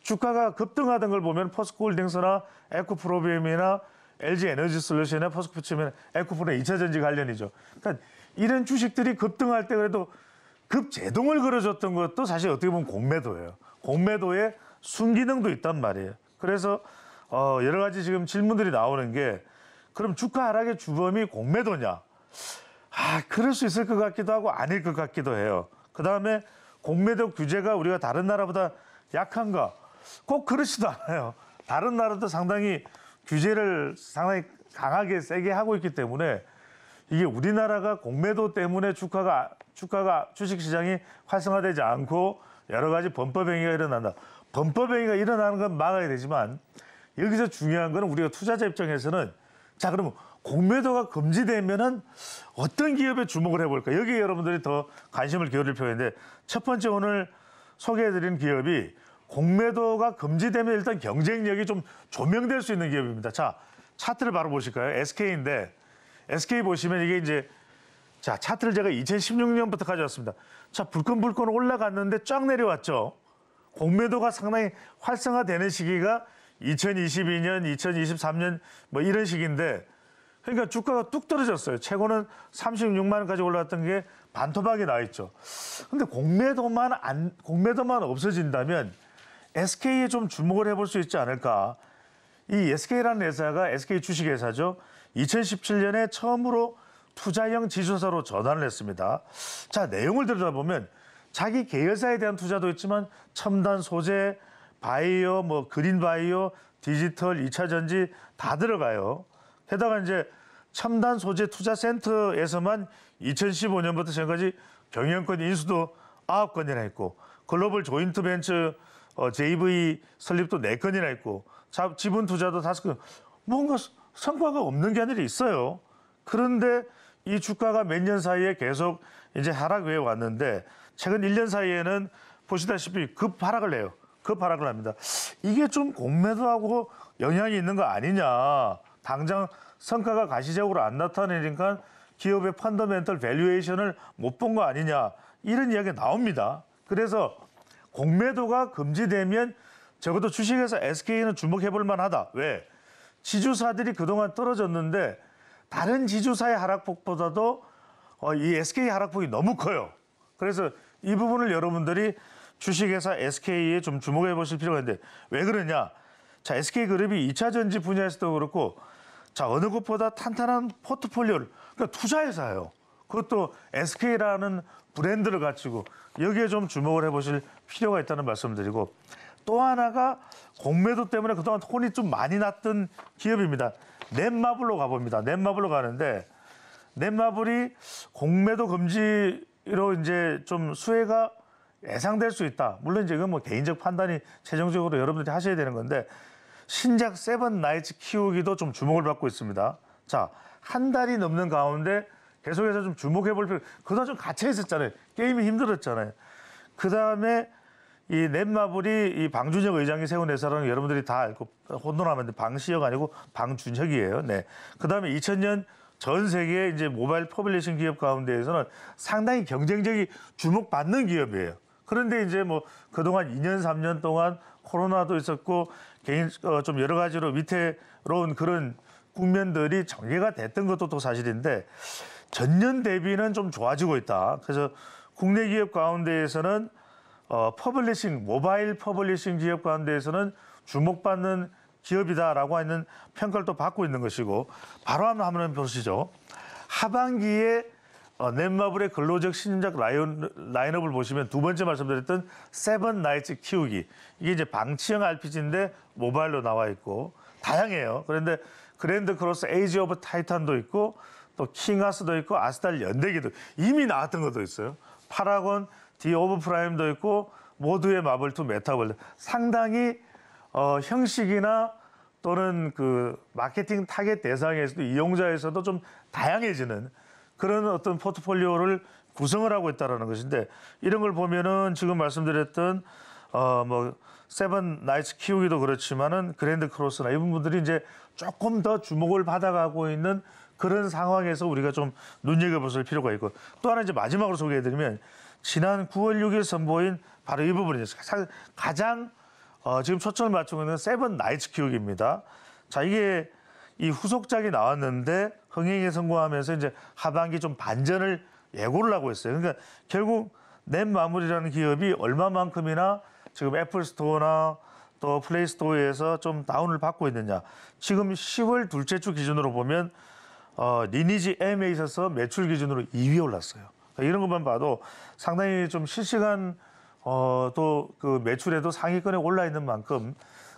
주가가 급등하던 걸 보면 포스코홀딩스나 에코프로비움이나 LG에너지솔루션이나 포스코프침이나 에코프로의 2차전지 관련이죠. 그러니까 이런 주식들이 급등할 때 그래도 급제동을 걸어줬던 것도 사실 어떻게 보면 공매도예요. 공매도에 순기능도 있단 말이에요. 그래서 여러 가지 지금 질문들이 나오는 게 그럼 주가 하락의 주범이 공매도냐? 그럴 수 있을 것 같기도 하고 아닐 것 같기도 해요. 그다음에 공매도 규제가 우리가 다른 나라보다 약한가? 꼭 그렇지도 않아요. 다른 나라도 상당히 규제를 상당히 강하게 세게 하고 있기 때문에 이게 우리나라가 공매도 때문에 주가가 주식시장이 활성화되지 않고 여러 가지 범법행위가 일어난다. 범법행위가 일어나는 건 막아야 되지만 여기서 중요한 거는 우리가 투자자 입장에서는 자 그러면 공매도가 금지되면은 어떤 기업에 주목을 해볼까? 여기에 여러분들이 더 관심을 기울일 필요인데 첫 번째 오늘 소개해드린 기업이 공매도가 금지되면 일단 경쟁력이 좀 조명될 수 있는 기업입니다. 자, 차트를 바로 보실까요? SK인데 SK 보시면 이게 이제 자 차트를 제가 2016년부터 가져왔습니다. 자, 불끈불끈 올라갔는데 쫙 내려왔죠. 공매도가 상당히 활성화되는 시기가 2022년, 2023년 뭐 이런 시기인데 그러니까 주가가 뚝 떨어졌어요. 최고는 36만 원까지 올라왔던 게 반토막이 나 있죠. 근데 공매도만 없어진다면 SK에 좀 주목을 해볼 수 있지 않을까. 이 SK라는 회사가 SK 주식회사죠. 2017년에 처음으로 투자형 지주사로 전환을 했습니다. 자, 내용을 들여다보면 자기 계열사에 대한 투자도 있지만 첨단 소재, 바이오, 뭐 그린 바이오, 디지털, 2차 전지 다 들어가요. 게다가 이제 첨단 소재 투자 센터에서만 2015년부터 지금까지 경영권 인수도 9건이나 했고 글로벌 조인트 벤처 JV 설립도 4건이나 했고 지분 투자도 5건. 뭔가 성과가 없는 게 아니라 있어요. 그런데 이 주가가 몇 년 사이에 계속 이제 하락해 왔는데 최근 1년 사이에는 보시다시피 급 하락을 해요. 급 하락을 합니다. 이게 좀 공매도하고 영향이 있는 거 아니냐. 당장 성과가 가시적으로 안 나타내니까 기업의 펀더멘털 밸류에이션을 못 본 거 아니냐. 이런 이야기가 나옵니다. 그래서 공매도가 금지되면 적어도 주식회사 SK는 주목해 볼 만하다. 왜? 지주사들이 그동안 떨어졌는데 다른 지주사의 하락폭보다도 이 SK 하락폭이 너무 커요. 그래서 이 부분을 여러분들이 주식회사 SK에 좀 주목해 보실 필요가 있는데 왜 그러냐? 자, SK그룹이 2차 전지 분야에서도 그렇고 자, 어느 것보다 탄탄한 포트폴리오를 그러니까 투자회사예요. 그것도 SK라는 브랜드를 갖추고 여기에 좀 주목을 해보실 필요가 있다는 말씀을 드리고 또 하나가 공매도 때문에 그동안 혼이 좀 많이 났던 기업입니다. 넷마블로 가봅니다. 넷마블로 가는데 넷마블이 공매도 금지로 이제 좀 수혜가 예상될 수 있다. 물론 이제 이건 뭐 개인적 판단이 최종적으로 여러분들이 하셔야 되는 건데 신작 세븐나이츠 키우기도 좀 주목을 받고 있습니다. 자, 한 달이 넘는 가운데 계속해서 좀 주목해 볼 필요. 그동안 좀 갇혀 있었잖아요. 게임이 힘들었잖아요. 그 다음에 이 넷마블이 이 방준혁 의장이 세운 회사라는 여러분들이 다 알고 혼돈하면 방시혁 아니고 방준혁이에요. 네. 그 다음에 2000년 전 세계 이제 모바일 퍼블리싱 기업 가운데에서는 상당히 경쟁력이 주목받는 기업이에요. 그런데 이제 뭐 그동안 2년, 3년 동안 코로나도 있었고 개인 좀 여러 가지로 위태로운 그런 국면들이 전개가 됐던 것도 또 사실인데 전년 대비는 좀 좋아지고 있다. 그래서 국내 기업 가운데에서는 퍼블리싱, 모바일 퍼블리싱 기업 가운데에서는 주목받는 기업이다라고 하는 평가를 또 받고 있는 것이고 바로 한번 보시죠. 하반기에 넷마블의 근로적 신작 라인업을 보시면 두 번째 말씀드렸던 세븐나이츠 키우기 이게 이제 방치형 RPG인데 모바일로 나와 있고 다양해요. 그런데 그랜드 크로스 에이지 오브 타이탄도 있고 또 킹아스도 있고 아스달 연대기도 이미 나왔던 것도 있어요. 파라곤 디 오브 프라임도 있고 모두의 마블 투 메타월드 상당히 형식이나 또는 그 마케팅 타겟 대상에서도 이용자에서도 좀 다양해지는 그런 어떤 포트폴리오를 구성을 하고 있다는 것인데 이런 걸 보면은 지금 말씀드렸던 뭐 세븐나이츠 키우기도 그렇지만은 그랜드 크로스나 이런 분들이 이제 조금 더 주목을 받아가고 있는 그런 상황에서 우리가 좀 눈여겨볼 필요가 있고 또 하나 이제 마지막으로 소개해드리면 지난 9월 6일 선보인 바로 이 부분이죠. 가장 지금 초점을 맞추고 있는 세븐나이츠 키우기입니다. 자, 이게 이 후속작이 나왔는데 흥행에 성공하면서 이제 하반기 좀 반전을 예고를 하고 있어요. 그러니까 결국 넷마블이라는 기업이 얼마만큼이나 지금 애플 스토어나 또 플레이 스토어에서 좀 다운을 받고 있느냐. 지금 10월 둘째 주 기준으로 보면 리니지 M에 있어서 매출 기준으로 2위에 올랐어요. 그러니까 이런 것만 봐도 상당히 좀 실시간 또 그 매출에도 상위권에 올라 있는 만큼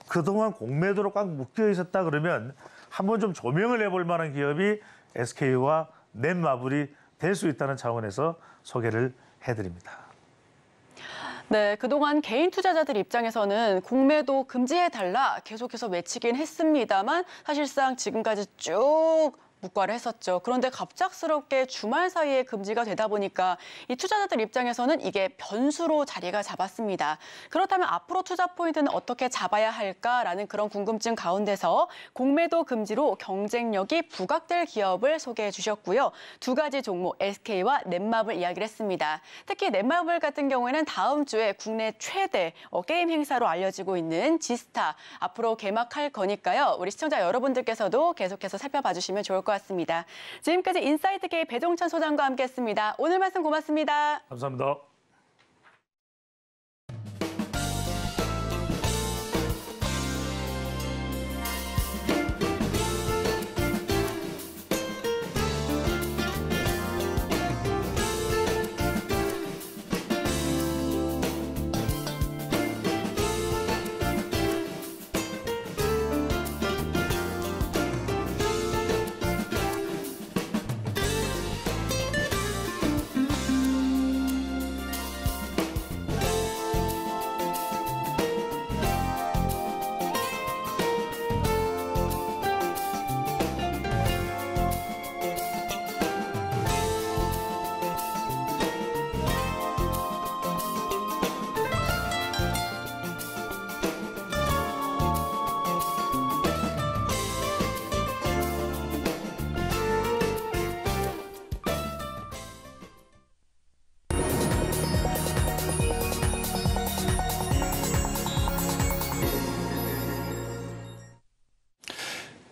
그동안 공매도로 꽉 묶여 있었다 그러면 한번 좀 조명을 해볼 만한 기업이 SK와 넷마블이 될 수 있다는 차원에서 소개를 해드립니다. 네, 그동안 개인 투자자들 입장에서는 공매도 금지해달라 계속해서 외치긴 했습니다만 사실상 지금까지 쭉 묵과를 했었죠. 그런데 갑작스럽게 주말 사이에 금지가 되다 보니까 이 투자자들 입장에서는 이게 변수로 자리가 잡았습니다. 그렇다면 앞으로 투자 포인트는 어떻게 잡아야 할까라는 그런 궁금증 가운데서 공매도 금지로 경쟁력이 부각될 기업을 소개해 주셨고요. 두 가지 종목 SK와 넷마블 이야기를 했습니다. 특히 넷마블 같은 경우에는 다음 주에 국내 최대 게임 행사로 알려지고 있는 지스타 앞으로 개막할 거니까요. 우리 시청자 여러분들께서도 계속해서 살펴봐 주시면 좋을 것 같습니다. 지금까지 인사이트K 배종찬 소장과 함께했습니다. 오늘 말씀 고맙습니다. 감사합니다.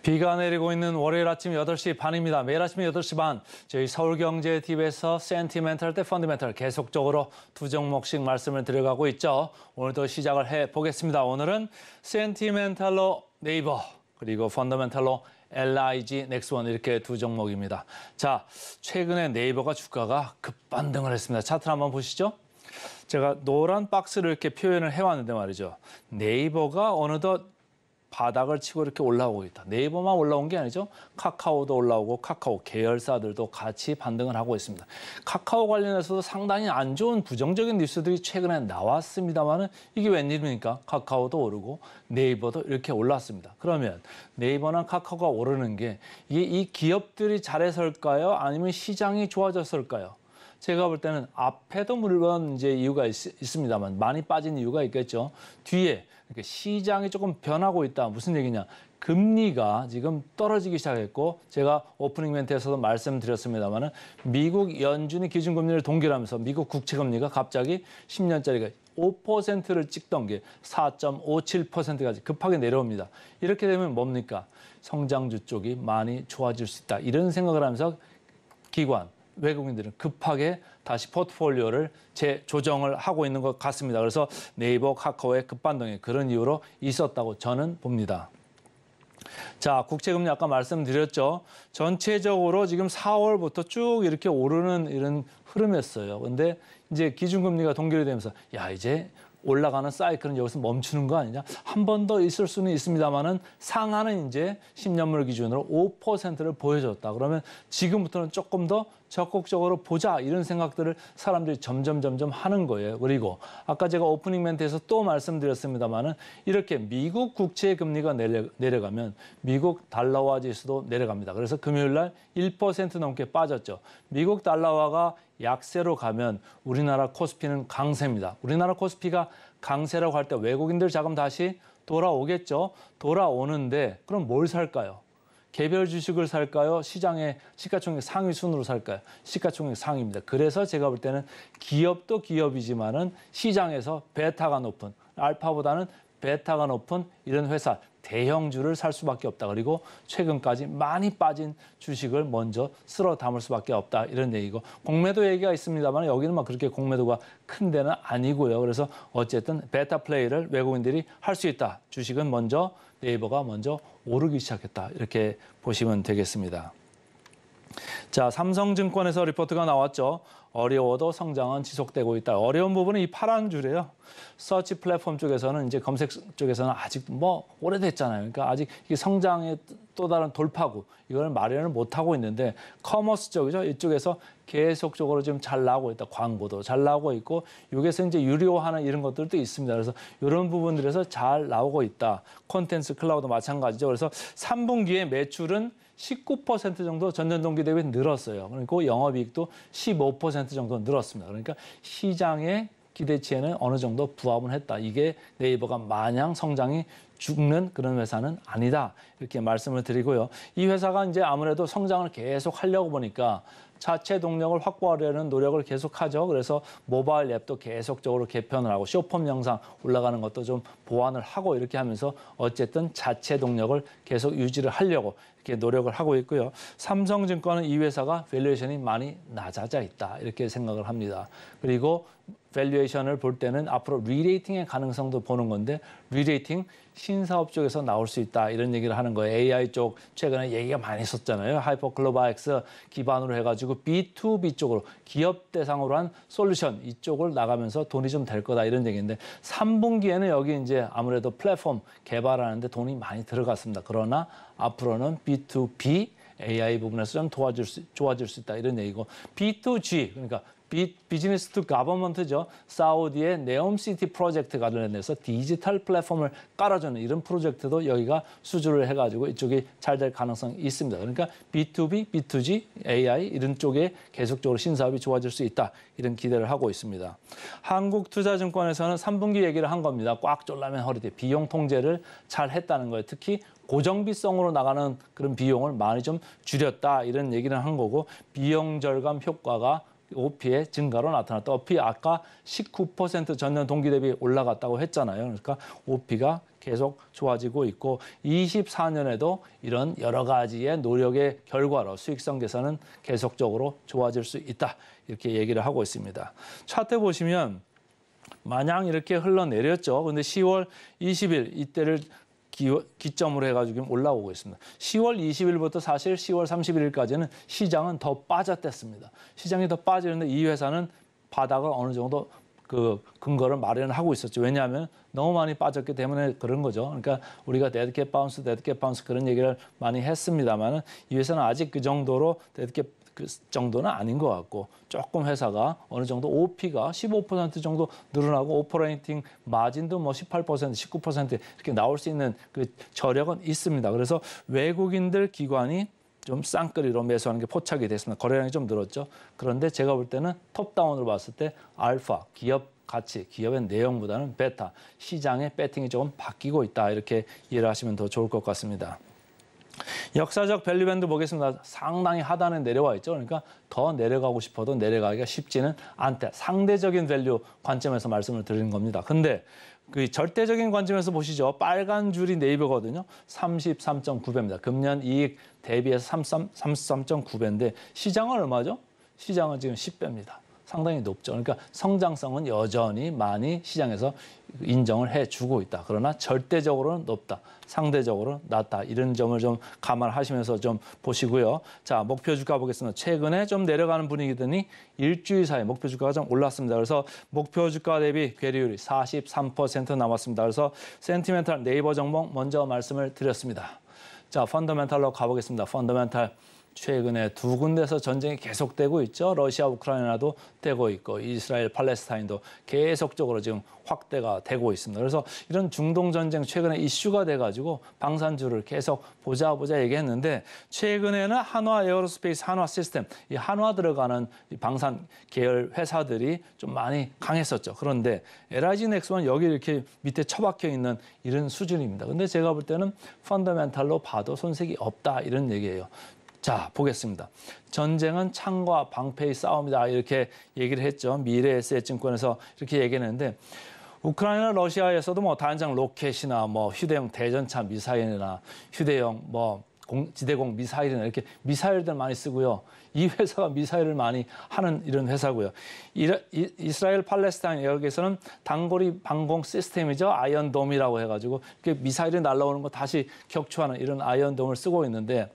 비가 내리고 있는 월요일 아침 8시 반입니다. 매일 아침 8시 반 저희 서울경제TV에서 센티멘털 대 펀더멘털 계속적으로 두 종목씩 말씀을 드려가고 있죠. 오늘도 시작을 해보겠습니다. 오늘은 센티멘털로 네이버 그리고 펀더멘털로 LIG 넥스원 이렇게 두 종목입니다. 자, 최근에 네이버가 주가가 급반등을 했습니다. 차트를 한번 보시죠. 제가 노란 박스를 이렇게 표현을 해왔는데 말이죠. 네이버가 어느덧 바닥을 치고 이렇게 올라오고 있다. 네이버만 올라온 게 아니죠. 카카오도 올라오고 카카오 계열사들도 같이 반등을 하고 있습니다. 카카오 관련해서도 상당히 안 좋은 부정적인 뉴스들이 최근에 나왔습니다만은 이게 웬일입니까? 카카오도 오르고 네이버도 이렇게 올랐습니다. 그러면 네이버나 카카오가 오르는 게 이 기업들이 잘해서일까요? 아니면 시장이 좋아졌을까요? 제가 볼 때는 앞에도 물론 이제 이유가 있습니다만 많이 빠진 이유가 있겠죠. 뒤에 그러니까 시장이 조금 변하고 있다. 무슨 얘기냐? 금리가 지금 떨어지기 시작했고 제가 오프닝 멘트에서도 말씀드렸습니다마는 미국 연준이 기준금리를 동결하면서 미국 국채금리가 갑자기 10년짜리가 5%를 찍던 게 4.57%까지 급하게 내려옵니다. 이렇게 되면 뭡니까? 성장주 쪽이 많이 좋아질 수 있다. 이런 생각을 하면서 기관, 외국인들은 급하게 다시 포트폴리오를 재조정을 하고 있는 것 같습니다. 그래서 네이버, 카카오의 급반등이 그런 이유로 있었다고 저는 봅니다. 자, 국채금리 아까 말씀드렸죠. 전체적으로 지금 4월부터 쭉 이렇게 오르는 이런 흐름이었어요. 근데 이제 기준금리가 동결이 되면서 야, 이제 올라가는 사이클은 여기서 멈추는 거 아니냐? 한 번 더 있을 수는 있습니다만은 상한은 이제 10년물 기준으로 5%를 보여줬다. 그러면 지금부터는 조금 더 적극적으로 보자 이런 생각들을 사람들이 점점 하는 거예요. 그리고 아까 제가 오프닝 멘트에서 또 말씀드렸습니다만은 이렇게 미국 국채 금리가 내려가면 미국 달러화 지수도 내려갑니다. 그래서 금요일 날 1% 넘게 빠졌죠. 미국 달러화가 약세로 가면 우리나라 코스피는 강세입니다. 우리나라 코스피가 강세라고 할 때 외국인들 자금 다시 돌아오겠죠. 돌아오는데 그럼 뭘 살까요? 개별 주식을 살까요? 시장의 시가총액 상위 순으로 살까요? 시가총액 상위입니다. 그래서 제가 볼 때는 기업도 기업이지만은 시장에서 베타가 높은, 알파보다는 베타가 높은 이런 회사, 대형주를 살 수밖에 없다. 그리고 최근까지 많이 빠진 주식을 먼저 쓸어 담을 수밖에 없다. 이런 얘기고 공매도 얘기가 있습니다만 여기는 막 그렇게 공매도가 큰 데는 아니고요. 그래서 어쨌든 베타 플레이를 외국인들이 할 수 있다. 주식은 먼저 네이버가 먼저 오르기 시작했다. 이렇게 보시면 되겠습니다. 자, 삼성증권에서 리포트가 나왔죠. 어려워도 성장은 지속되고 있다. 어려운 부분은 이 파란 줄이에요. 서치 플랫폼 쪽에서는 이제 검색 쪽에서는 아직 뭐 오래됐잖아요. 그러니까 아직 이게 성장의 또 다른 돌파구 이걸 마련을 못 하고 있는데 커머스 쪽이죠. 이쪽에서 계속적으로 지금 잘 나오고 있다. 광고도 잘 나오고 있고 여기서 이제 유료화하는 이런 것들도 있습니다. 그래서 이런 부분들에서 잘 나오고 있다. 콘텐츠 클라우드 마찬가지죠. 그래서 3분기에 매출은 19% 정도 전년 동기 대비 늘었어요. 그리고 영업이익도 15% 정도 늘었습니다. 그러니까 시장의 기대치에는 어느 정도 부합은 했다. 이게 네이버가 마냥 성장이 죽는 그런 회사는 아니다. 이렇게 말씀을 드리고요. 이 회사가 이제 아무래도 성장을 계속 하려고 보니까 자체 동력을 확보하려는 노력을 계속하죠. 그래서 모바일 앱도 계속적으로 개편을 하고 쇼폼 영상 올라가는 것도 좀 보완을 하고 이렇게 하면서 어쨌든 자체 동력을 계속 유지를 하려고 이렇게 노력을 하고 있고요. 삼성증권은 이 회사가 밸류에이션이 많이 낮아져 있다. 이렇게 생각을 합니다. 그리고 밸류에이션을 볼 때는 앞으로 리레이팅의 가능성도 보는 건데 리레이팅 신사업 쪽에서 나올 수 있다 이런 얘기를 하는 거예요. AI 쪽 최근에 얘기가 많이 있었잖아요. 하이퍼글로바엑스 기반으로 해가지고 B2B 쪽으로 기업 대상으로 한 솔루션 이쪽을 나가면서 돈이 좀 될 거다 이런 얘기인데 3분기에는 여기 이제 아무래도 플랫폼 개발하는데 돈이 많이 들어갔습니다. 그러나 앞으로는 B2B AI 부분에서 좀 좋아질 수 있다 이런 얘기고 B2G 그러니까 비즈니스 투 가버먼트죠. 사우디의 네옴시티 프로젝트 관련해서 디지털 플랫폼을 깔아주는 이런 프로젝트도 여기가 수주를 해가지고 이쪽이 잘 될 가능성이 있습니다. 그러니까 B2B, B2G, AI 이런 쪽에 계속적으로 신사업이 좋아질 수 있다. 이런 기대를 하고 있습니다. 한국투자증권에서는 3분기 얘기를 한 겁니다. 꽉 졸라맨 허리띠 비용 통제를 잘 했다는 거예요. 특히 고정비성으로 나가는 그런 비용을 많이 좀 줄였다. 이런 얘기를 한 거고 비용 절감 효과가 OP의 증가로 나타났다. OP 아까 19% 전년 동기 대비 올라갔다고 했잖아요. 그러니까 OP가 계속 좋아지고 있고 24년에도 이런 여러 가지의 노력의 결과로 수익성 개선은 계속적으로 좋아질 수 있다. 이렇게 얘기를 하고 있습니다. 차트 보시면 마냥 이렇게 흘러내렸죠. 근데 10월 20일 이때를 기점으로 해가지고 올라오고 있습니다. 10월 20일부터 사실 10월 31일까지는 시장은 더 빠졌댔습니다. 시장이 더 빠지는데 이 회사는 바닥을 어느 정도 그 근거를 마련하고 있었죠. 왜냐하면 너무 많이 빠졌기 때문에 그런 거죠. 그러니까 우리가 데드캣 바운스 그런 얘기를 많이 했습니다만은 이 회사는 아직 그 정도로 데드캣 그 정도는 아닌 것 같고 조금 회사가 어느 정도 OP가 15% 정도 늘어나고 오퍼레이팅 마진도 뭐 18%, 19% 이렇게 나올 수 있는 그 저력은 있습니다. 그래서 외국인들 기관이 좀 쌍끌이로 매수하는 게 포착이 됐습니다. 거래량이 좀 늘었죠. 그런데 제가 볼 때는 톱다운으로 봤을 때 알파, 기업 가치, 기업의 내용보다는 베타, 시장의 배팅이 조금 바뀌고 있다. 이렇게 이해를 하시면 더 좋을 것 같습니다. 역사적 밸류밴드 보겠습니다. 상당히 하단에 내려와 있죠. 그러니까 더 내려가고 싶어도 내려가기가 쉽지는 않다. 상대적인 밸류 관점에서 말씀을 드리는 겁니다. 근데 그 절대적인 관점에서 보시죠. 빨간 줄이 네이버거든요. 33.9배입니다. 금년 이익 대비해서 33.9배인데 시장은 얼마죠? 시장은 지금 10배입니다. 상당히 높죠. 그러니까 성장성은 여전히 많이 시장에서 인정을 해주고 있다. 그러나 절대적으로는 높다. 상대적으로 낮다. 이런 점을 좀 감안하시면서 좀 보시고요. 자, 목표 주가 보겠습니다. 최근에 좀 내려가는 분위기더니 일주일 사이 목표 주가가 좀 올랐습니다. 그래서 목표 주가 대비 괴리율이 43% 남았습니다. 그래서 센티멘탈 네이버 종목 먼저 말씀을 드렸습니다. 자, 펀더멘탈로 가보겠습니다. 펀더멘탈. 최근에 두 군데서 전쟁이 계속되고 있죠. 러시아, 우크라이나도 되고 있고 이스라엘, 팔레스타인도 계속적으로 지금 확대가 되고 있습니다. 그래서 이런 중동 전쟁 최근에 이슈가 돼가지고 방산주를 계속 보자 얘기했는데 최근에는 한화 에어로스페이스, 한화 시스템, 이 한화 들어가는 이 방산 계열 회사들이 좀 많이 강했었죠. 그런데 LIG 넥스원 여기 이렇게 밑에 처박혀 있는 이런 수준입니다. 근데 제가 볼 때는 펀더멘탈로 봐도 손색이 없다 이런 얘기예요. 자, 보겠습니다. 전쟁은 창과 방패의 싸움이다 이렇게 얘기를 했죠. 미래에셋증권에서 이렇게 얘기했는데 우크라이나, 러시아에서도 뭐 단장 로켓이나 뭐 휴대용 대전차 미사일이나 휴대용 뭐 지대공 미사일이나 이렇게 미사일들 많이 쓰고요. 이 회사가 미사일을 많이 하는 이런 회사고요. 이스라엘, 팔레스타인 여기에서는 단거리 방공 시스템이죠. 아이언돔이라고 해가지고 이렇게 미사일이 날아오는 거 다시 격추하는 이런 아이언돔을 쓰고 있는데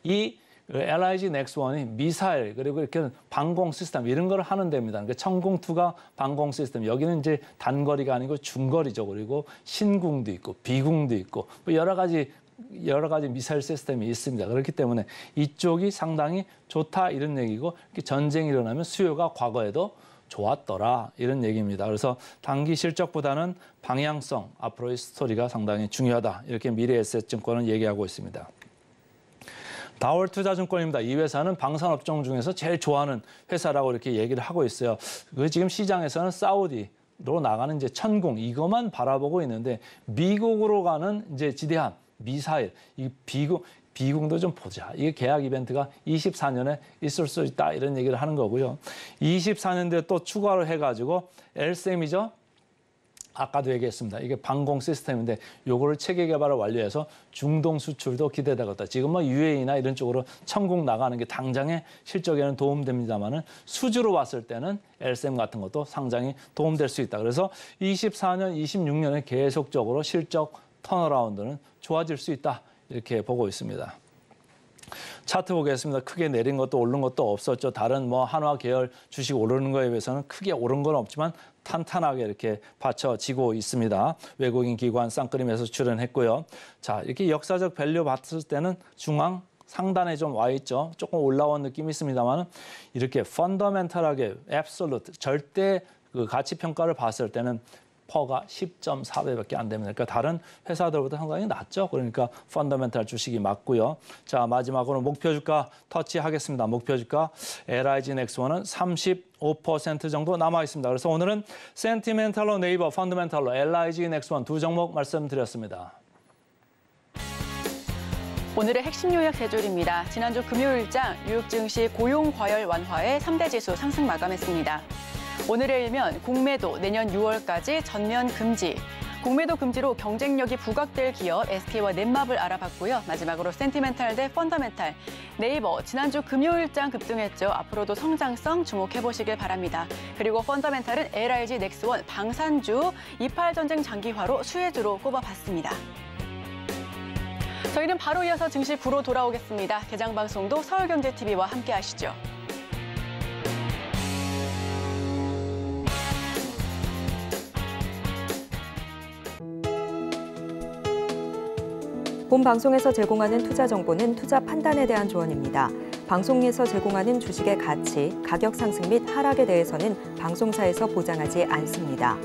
이 LIG 넥스원이 미사일 그리고 이렇게 방공 시스템 이런 걸 하는 데입니다. 그러니까 천궁2가 방공 시스템 여기는 이제 단거리가 아니고 중거리죠. 그리고 신궁도 있고 비궁도 있고 뭐 여러 가지 미사일 시스템이 있습니다. 그렇기 때문에 이쪽이 상당히 좋다 이런 얘기고 이렇게 전쟁이 일어나면 수요가 과거에도 좋았더라 이런 얘기입니다. 그래서 단기 실적보다는 방향성 앞으로의 스토리가 상당히 중요하다 이렇게 미래에셋증권은 얘기하고 있습니다. 다월투자증권입니다. 이 회사는 방산업종 중에서 제일 좋아하는 회사라고 이렇게 얘기를 하고 있어요. 그 지금 시장에서는 사우디로 나가는 이제 천궁 이것만 바라보고 있는데 미국으로 가는 이제 지대한 미사일 이 비궁도 좀 보자. 이게 계약 이벤트가 24년에 있을 수 있다 이런 얘기를 하는 거고요. 24년도에 또 추가로 해가지고 LSM이죠. 아까도 얘기했습니다. 이게 방공 시스템인데 요거를 체계 개발을 완료해서 중동 수출도 기대되겠다. 지금 뭐 UAE나 이런 쪽으로 천국 나가는 게 당장의 실적에는 도움됩니다만은 수주로 봤을 때는 LSM 같은 것도 상당히 도움될 수 있다. 그래서 24년, 26년에 계속적으로 실적 턴어라운드는 좋아질 수 있다. 이렇게 보고 있습니다. 차트 보겠습니다. 크게 내린 것도 오른 것도 없었죠. 다른 뭐 한화 계열 주식 오르는 거에 비해서는 크게 오른 건 없지만 탄탄하게 이렇게 받쳐지고 있습니다. 외국인 기관 쌍끌임에서 출연했고요. 자, 이렇게 역사적 밸류 봤을 때는 중앙 상단에 좀 와 있죠. 조금 올라온 느낌이 있습니다만 이렇게 펀더멘탈하게 앱솔루트 절대 그 가치 평가를 봤을 때는 퍼가 10.4배밖에 안 됩니다. 그러니까 다른 회사들보다 상당히 낮죠. 그러니까 펀더멘탈 주식이 맞고요. 자, 마지막으로 목표 주가 터치하겠습니다. 목표 주가 LIG 넥스원은 35% 정도 남아 있습니다. 그래서 오늘은 센티멘탈로 네이버, 펀더멘탈로 LIG 넥스원 두 종목 말씀드렸습니다. 오늘의 핵심 요약 세 줄입니다. 지난주 금요일장 뉴욕 증시 고용 과열 완화에 3대 지수 상승 마감했습니다. 오늘의 일면 공매도 내년 6월까지 전면 금지, 공매도 금지로 경쟁력이 부각될 기업 SK와 넷마블 알아봤고요. 마지막으로 센티멘탈 대 펀더멘탈. 네이버 지난주 금요일장 급등했죠. 앞으로도 성장성 주목해보시길 바랍니다. 그리고 펀더멘탈은 LIG 넥스원, 방산주, 28 전쟁 장기화로 수혜주로 꼽아봤습니다. 저희는 바로 이어서 증시 구로 돌아오겠습니다. 개장 방송도 서울경제TV와 함께 하시죠. 본 방송에서 제공하는 투자 정보는 투자 판단에 대한 조언입니다. 방송에서 제공하는 주식의 가치, 가격 상승 및 하락에 대해서는 방송사에서 보장하지 않습니다.